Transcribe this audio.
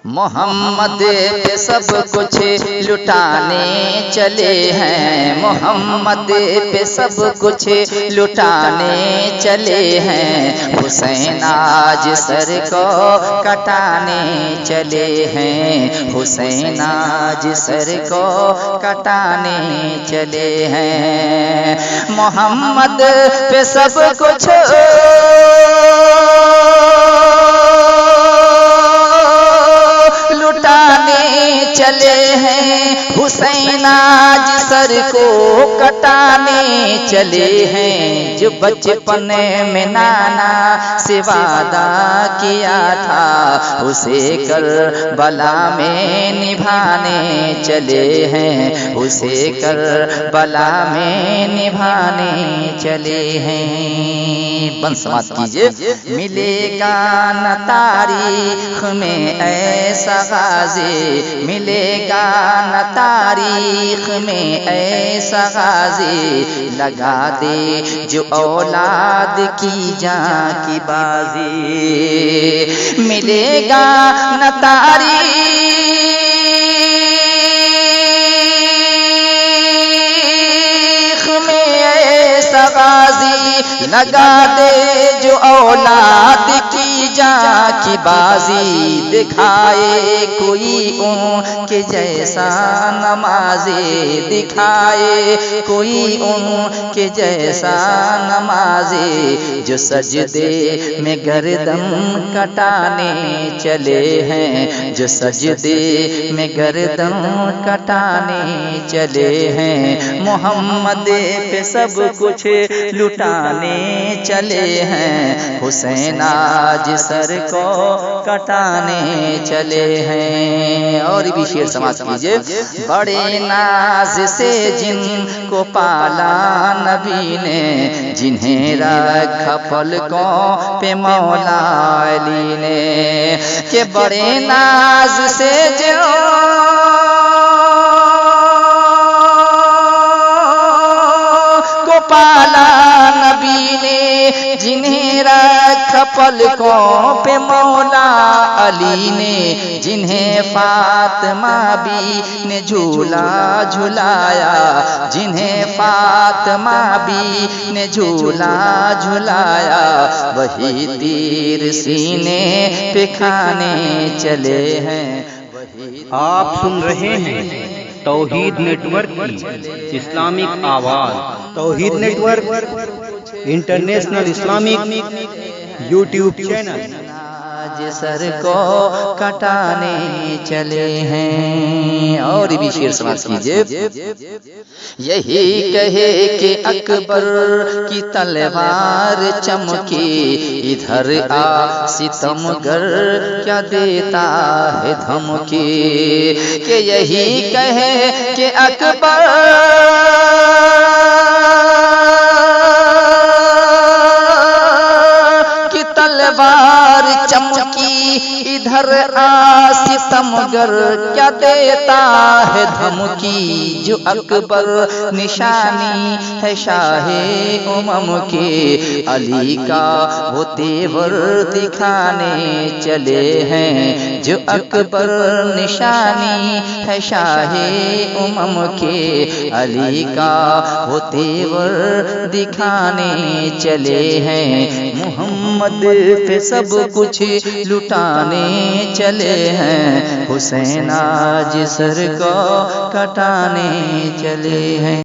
محمد پہ سب کچھ لٹانے چلے ہیں، محمد پہ سب کچھ لٹانے چلے ہیں، حسین آج سر کو کٹانے چلے ہیں، حسین آج سر کو کٹانے چلے ہیں، محمد پہ سب کچھ چلے ہیں، حسین آج سر کو کٹانے چلے ہیں، جو بچپن میں نانا سے وعدہ کیا تھا اسے کربلا میں نبھانے چلے ہیں، اسے کربلا میں نبھانے چلے ہیں۔ بن سماعت کیجئے۔ ملے گا نہ تاریخ میں ایسا غازی، ملے گا نہ تاریخ میں ایسا غازی، لگا دے جو اولاد کی جان کی بازی، ملے گا نہ تاریخ میں ایسا غازی، لگا دے جو اولاد کی جان کی بازی، دکھائے کوئی ان کے جیسا نمازی، دکھائے کوئی ان کے جیسا نمازی، جو سجدے میں گردن کٹانے چلے ہیں، جو سجدے میں گردن کٹانے چلے ہیں، محمد پہ سب کچھ لٹانے چلے ہیں، حسین آج سر کو کٹانے چلے ہیں۔ اور بھی شعر سماعت کیجئے۔ بڑے ناز سے جن کو پالا نبی نے، جنہیں رکھا پلکوں پہ مولا علی نے، کہ بڑے ناز سے جن کو پالا نبی نے، جنہیں رکھا پلکوں پہ مولا علی نے، جنہیں فاطمہ بھی نے جھولا جھلایا، جنہیں فاطمہ بھی نے جھولا جھلایا، وہی تیر سینے پہ کھانے چلے ہیں۔ آپ سن رہے ہیں توحید نیٹ ورک کی اسلامک آواز۔ Tawheed network international Islamic YouTube channel. آج سر کو کٹانے چلے ہیں۔ اور بھی شعر سماعت کیجئے۔ یہی کہے کہ اکبر کی تلوار چمکی، ادھر آ ستمگر کیا دیتا ہے دھمکی، کہ یہی کہے کہ اکبر کی تلوار چمکی، ادھر آ ستمگر کیا دیتا ہے دھمکی، جو اکبر نشانی ہے شاہ امم کی، علی کا وہ تیور دکھانے چلے ہیں، جو اکبر نشانی ہے شاہ امم کی، علی کا وہ تیور دکھانے چلے ہیں، محمد پہ سب کچھ لٹانے چلے ہیں، حسین آج سر کو کٹانے چلے ہیں۔